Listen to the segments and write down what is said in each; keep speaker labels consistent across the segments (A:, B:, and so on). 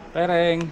A: Tereng.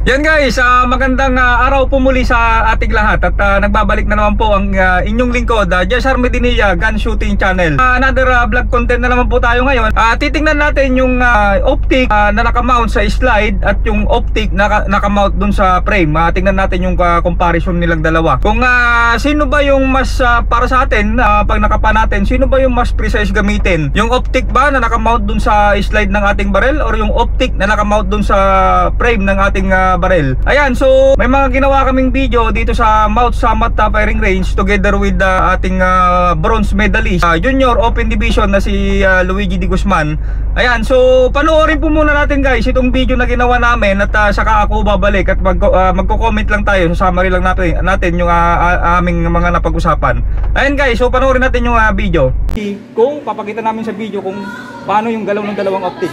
A: Yan guys, magandang araw po muli sa ating lahat at nagbabalik na naman po ang inyong lingkod, Jessar Medinilla Gun Shooting Channel. Another vlog content na naman po tayo ngayon. Titingnan natin yung optic na nakamount sa slide at yung optic na nakamount dun sa frame. Tingnan natin yung comparison nilang dalawa. Kung sino ba yung mas para sa atin, pag nakapa natin, sino ba yung mas precise gamitin? Yung optic ba na nakamount dun sa slide ng ating barrel or yung optic na nakamount dun sa frame ng ating barrel. Ayan, so may mga ginawa kaming video dito sa Mount Samat Firing Range together with ating bronze medalist Junior Open Division na si Luigi Di Guzman. Ayan, so panoorin po muna natin guys itong video na ginawa namin at saka ako babalik at magko-comment lang tayo, sa summary lang natin yung aming mga napag-usapan. Ayan guys, so panoorin natin yung video. Kung papakita namin sa video kung paano yung galaw ng dalawang optic.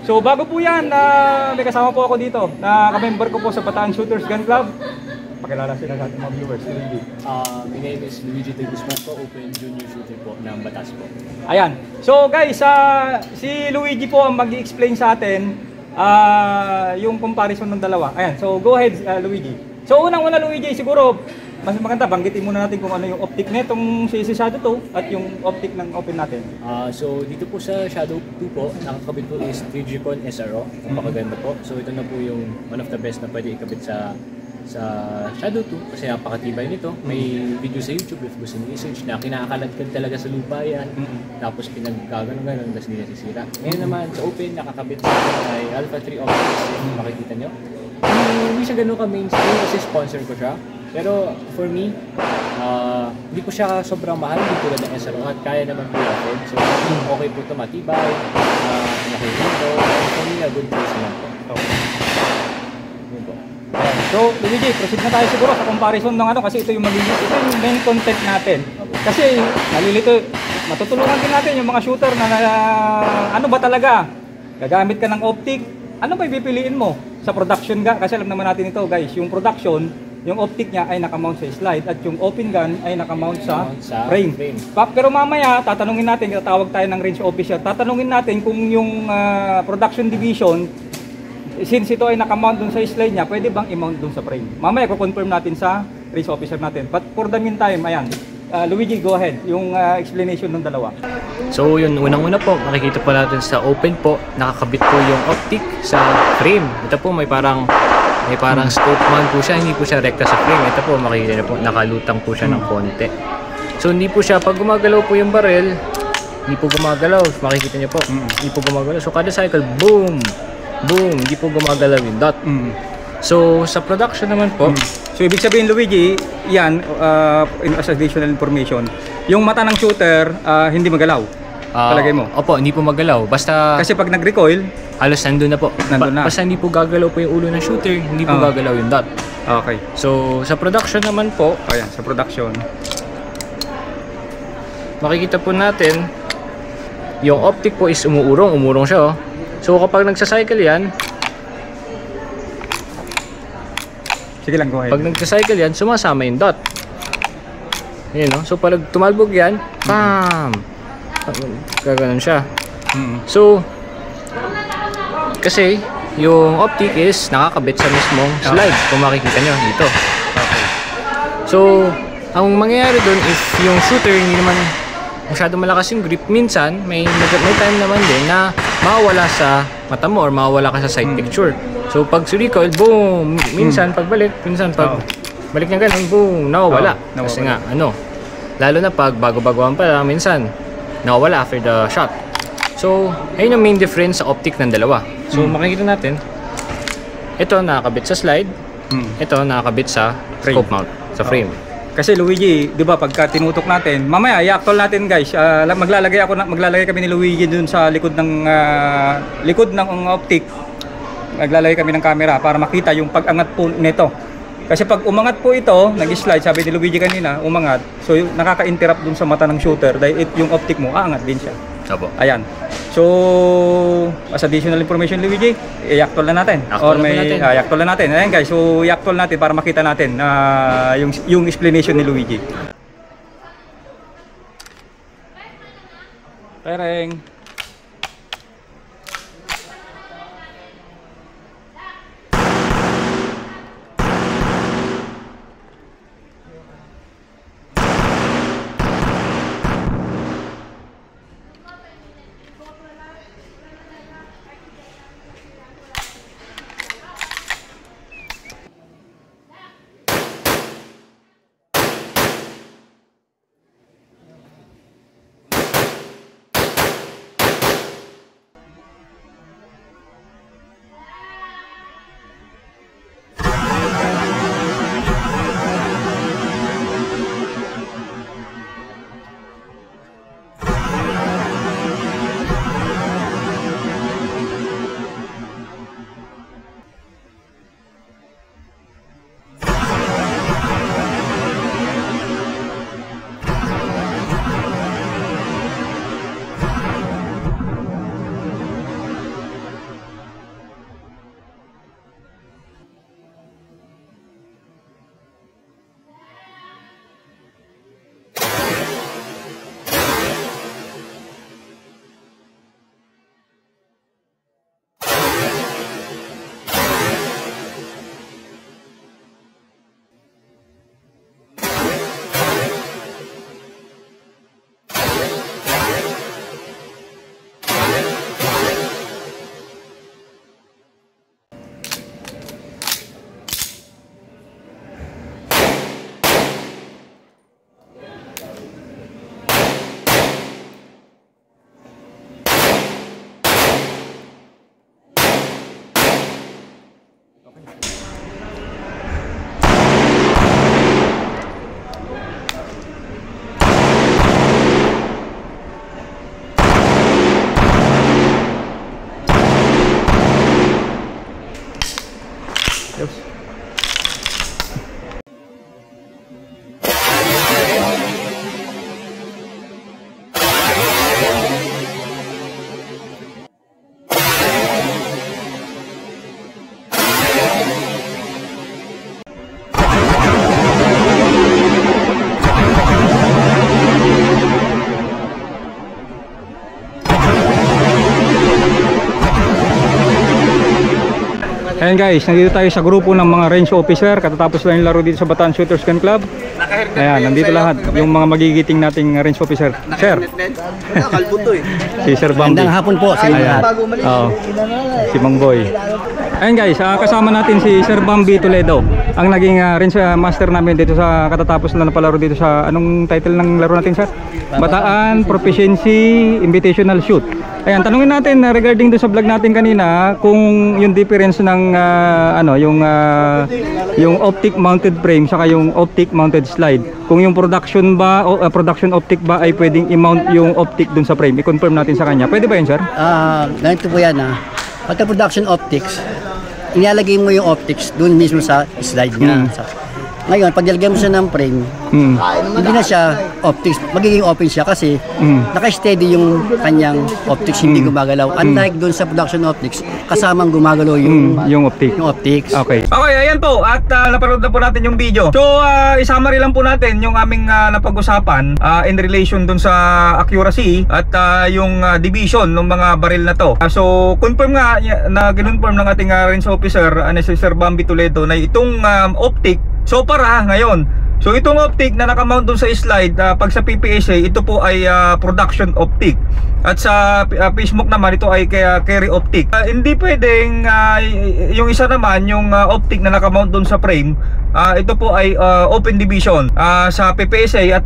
A: So bago po yan, may kasama po ako dito na ka-member ko po sa Bataan Shooters Gun Club. Pakilala sila sa ating mga viewers. Luigi.
B: My name is Luigi De Guzman po, Open Junior Shooter po ng Batas po.
A: Ayan. So guys, si Luigi po ang mag-i-explain sa atin yung comparison ng dalawa. Ayan, so go ahead Luigi. So unang-una Luigi, siguro mas maganda banggitin muna natin kung ano yung optic nitong CC Shadow 2 at yung optic ng Open natin.
B: So dito po sa Shadow 2 po, nakakabit po is 3G-Con SRO. Napakaganda po. So ito na po yung one of the best na pwede ikabit sa Shadow 2 kasi napakatibay nito. May video sa YouTube if gusto nyo i-search na kinakaladkad talaga sa lupa yan. Tapos pinagkaganon-ganon tapos hindi nasisira. Ngayon naman sa Open, nakakabit sa ay Alpha 3 optics. Makikita nyo. Hindi siya ganun ka-mainstream kasi sponsor ko siya. Pero for me, hindi po siya sobrang mahal, hindi tulad ng SRO at kaya naman po afford. So okay po ito, matibay, nakikita ito. For me, a good choice naman po.
A: So Luigi, proceed na tayo siguro sa comparison ng kasi ito yung main content natin. Kasi nalilito, matutulungan din natin yung mga shooter na ano ba talaga? Gagamit ka ng optic, ano ba ipipiliin mo sa production gun? Kasi alam naman natin ito guys, yung production, yung optic niya ay nakamount sa slide at yung open gun ay nakamount sa frame. Pero mamaya tatanungin natin, tatawag tayo ng range officer, tatanungin natin kung yung production division, since ito ay nakamount dun sa slide niya, pwede bang i-mount dun sa frame? Mamaya ko-confirm natin sa range officer natin. But for the meantime, ayan, Luigi, go ahead, yung explanation ng dalawa.
B: So yun, unang-una po, makikita po natin sa Open po, nakakabit po yung optic sa frame. Ito po may parang scope mount po siya, hindi po siya rekta sa frame. Ito po, makikita na po, nakalutang po siya ng konti. So hindi po siya, pag gumagalaw po yung barrel, hindi po gumagalaw. Makikita niyo po, hindi po gumagalaw. So kada cycle, boom, boom, hindi po gumagalaw yung dot. So sa production naman po,
A: so ibig sabihin Luigi, yan, as additional information, yung mata ng shooter, hindi magalaw. Palagay mo?
B: Opo, hindi po magalaw. Basta
A: kasi pag nag-recoil,
B: halos nandun na po.
A: Nandun na.
B: Basta hindi po gagalaw po yung ulo ng shooter, hindi po gagalaw yung dot.
A: Okay.
B: So sa production naman po,
A: ayan, sa production,
B: makikita po natin yung optic po is umurong siya. So kapag nagsa-cycle yan,
A: sige lang, go ahead.
B: pag nagsa-cycle yan, sumasama yung dot. Yun, no? So pag tumalbog yan, bam! Gaganon siya. So kasi yung optic is nakakabit sa mismong slide kung makikita nyo dito. So ang mangyayari dun if yung shooter hindi naman masyado malakas yung grip, minsan may time naman din na mawawala sa mata mo or mawawala ka sa side picture. So pag recoil, boom, minsan pagbalik, minsan pag balik niya ganun, boom, nawawala.
A: nawawala.
B: Kasi nga, lalo na pag bago-baguhan pa, minsan, nawawala after the shot. So, ayun ang main difference sa optic ng dalawa. So, makikita natin, ito nakakabit sa slide, ito nakakabit sa scope mount, sa frame.
A: Kasi Luigi, 'di ba, pagka tinutok natin, mamaya i-actual natin, guys. Maglalagay kami ni Luigi dun sa likod ng optic. Maglalagay kami ng camera para makita yung pag-angat po nito. Kasi pag umangat po ito, nag-slide, sabi ni Luigi kanina, umangat. So nakaka-interrupt dun sa mata ng shooter dahil yung optic mo aangat din siya.
B: Opo.
A: Ayan. So, as additional information, Luigi, i-actual na natin. I-actual na natin. Ayan, guys. So, i-actual natin para makita natin yung explanation ni Luigi. Pereng. Ayan guys, nandito tayo sa grupo ng mga range officer. Katatapos lang yung laro dito sa Bataan Shooters Gun Club. Ayan, nandito lahat yung mga magigiting nating range officer. Sir,
C: Kalbo to eh.
A: si Sir Bambi.
D: Magandang hapon po sa inyo lahat.
A: Oo, si Mang Boy. Ayan guys, kasama natin si Sir Bambi Toledo, ang naging range master namin dito sa katatapos lang na palaro dito sa, anong title ng laro natin, sir? Bataan Proficiency Invitational Shoot. Ayan, tanungin natin regarding do sa vlog natin kanina kung yung difference ng yung optic mounted frame saka yung optic mounted slide. Kung yung production production optic ba ay pwedeng i-mount yung optic dun sa frame. I-confirm natin sa kanya. Pwede ba yun, sir?
D: Ganito po yan pagka production optics, inilalagay mo yung optics dun mismo sa slide niya. Ngayon, pag nilagay mo siya ng frame, hindi na siya optics, magiging open siya kasi naka-steady yung kanyang optics, hindi gumagalaw. Unlike doon sa production optics, kasamang gumagalaw yung optics.
A: Okay. Okay, ayan po. At napanood na po natin yung video. So, i-summary lang po natin yung aming napag-usapan in relation dun sa accuracy at yung division ng mga baril na to. So, confirm nga na ginonfirm ng ating range officer, si Sir Bambi Toledo, na itong optic, so para ngayon, So itong optic na nakamount doon sa slide, pag sa PPSA, ito po ay production optic. At sa fishmook naman, ito ay carry optic. Hindi pwedeng yung isa naman, yung optic na nakamount doon sa frame, ito po ay open division sa PPSA at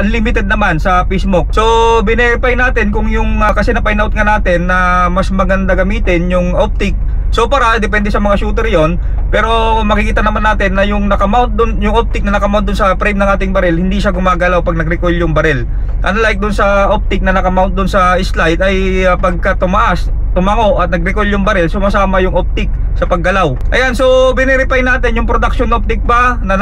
A: unlimited naman sa fishmook. So binerify natin kung yung kasi na-find out nga natin na mas maganda gamitin yung optic. So para depende sa mga shooter yon, pero makikita naman natin na yung nakamount doon, yung optic na nakamount doon sa frame ng ating barrel, hindi siya gumagalaw pag nag-recoil yung barrel. Unlike doon sa optic na nakamount doon sa slide ay pagka tumango at nag-recoil yung barrel, sumasama yung optic sa paggalaw. Ayan, so binerify natin yung production optic ba na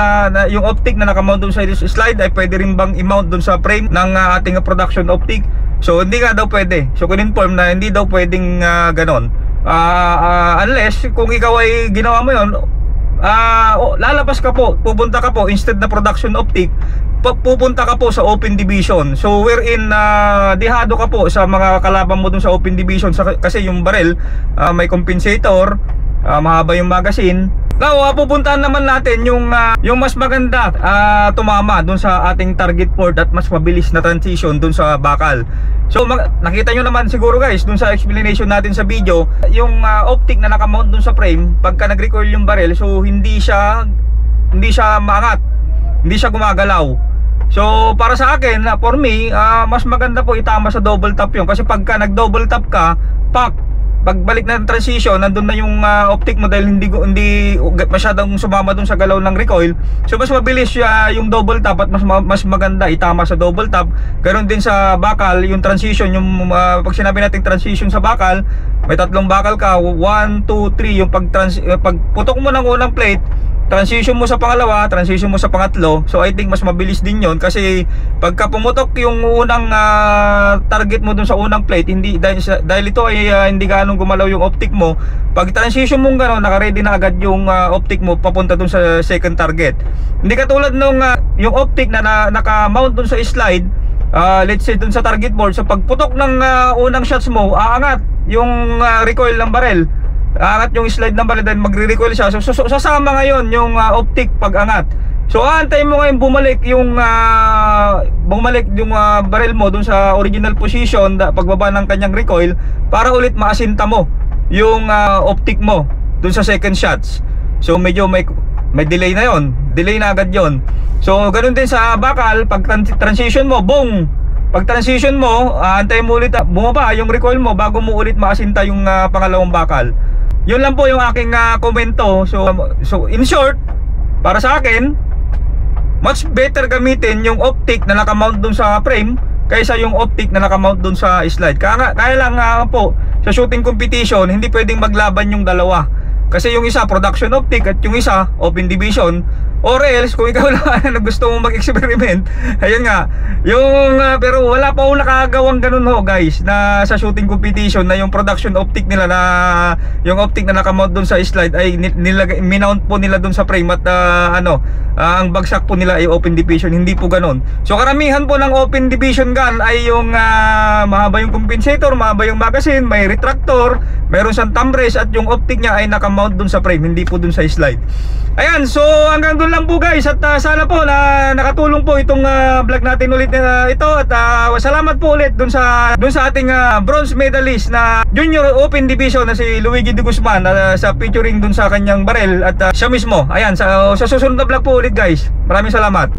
A: yung optic na nakamount doon sa slide ay pwede rin bang i-mount doon sa frame ng ating production optic. So hindi nga daw pwede. So confirm na hindi daw pwedeng ganon. Unless kung ikaw ay ginawa mo yon, lalabas ka po, pupunta ka po instead na production optic, pupunta ka po sa open division. So wherein dihado ka po sa mga kalaban mo dun sa open division kasi yung barrel may compensator, mahaba yung magazine. Now pupuntahan naman natin yung mas maganda tumama dun sa ating target port at mas mabilis na transition dun sa bakal. So nakita nyo naman siguro guys dun sa explanation natin sa video, yung optic na nakamount dun sa frame, pagka nag-recoil yung barrel, so hindi siya maangat, hindi siya gumagalaw. So para sa akin, for me, mas maganda po itama sa double tap yun, kasi pagka nag-double tap ka, pagbalik na ng transition, nandun na yung optic mo dahil hindi masyadong sumama dun sa galaw ng recoil. So mas mabilis yung double tap at mas maganda itama sa double tap. Ganoon din sa bakal, yung transition, yung pag sinabi nating transition sa bakal, may tatlong bakal ka, 1, 2, 3, yung pagputok mo ng unang plate, transition mo sa pangalawa, transition mo sa pangatlo. So I think mas mabilis din yon, kasi pagka pumutok yung unang target mo dun sa unang plate, dahil ito ay hindi gaano gumalaw yung optic mo, pag transition mo gano'n, naka-ready na agad yung optic mo papunta dun sa second target. Hindi katulad nung yung optic na naka-mount dun sa slide, let's say dun sa target board, so pagputok ng unang shots mo, aangat yung recoil ng barrel, aangat yung slide ng barrel, then magre-recoil siya. So sasama ngayon yung optic pag angat. So aantay mo ngayon bumalik yung barrel mo dun sa original position pagbaba ng kanyang recoil, para ulit maasinta mo yung optic mo dun sa second shots. So medyo may delay na yon, delay na agad yon. So ganun din sa bakal, pag transition mo, boom, pag transition mo, aantay mo ulit bumaba yung recoil mo bago mo ulit maasinta yung pangalawang bakal. Yun lang po yung aking komento. So in short, para sa akin, much better gamitin yung optic na nakamount dun sa frame kaysa yung optic na nakamount dun sa slide. Kaya lang po, sa shooting competition, hindi pwedeng maglaban yung dalawa. Kasi yung isa production optic at yung isa open division. Or else kung ikaw lang na gusto mong mag-experiment, ayun nga, yung pero wala pa akong nakagawang ganun ho guys, na sa shooting competition na yung production optic nila, na yung optic na nakamount dun sa slide ay minount po nila dun sa frame at ang bagsak po nila ay open division. Hindi po ganun. So karamihan po ng open division gun ay yung mahaba yung compensator, mahaba yung magazine, may retractor, mayroon siyang thumb rest, at yung optic niya ay nakamount dun sa frame, hindi po dun sa slide. Ayan, so hanggang doon lang po guys, at sana po na nakatulong po itong vlog natin ulit ito, at salamat po ulit dun sa ating bronze medalist na junior open division na si Luigi De Guzman, sa featuring dun sa kanyang barrel at siya mismo. Ayan, sa susunod na vlog po ulit guys. Maraming salamat.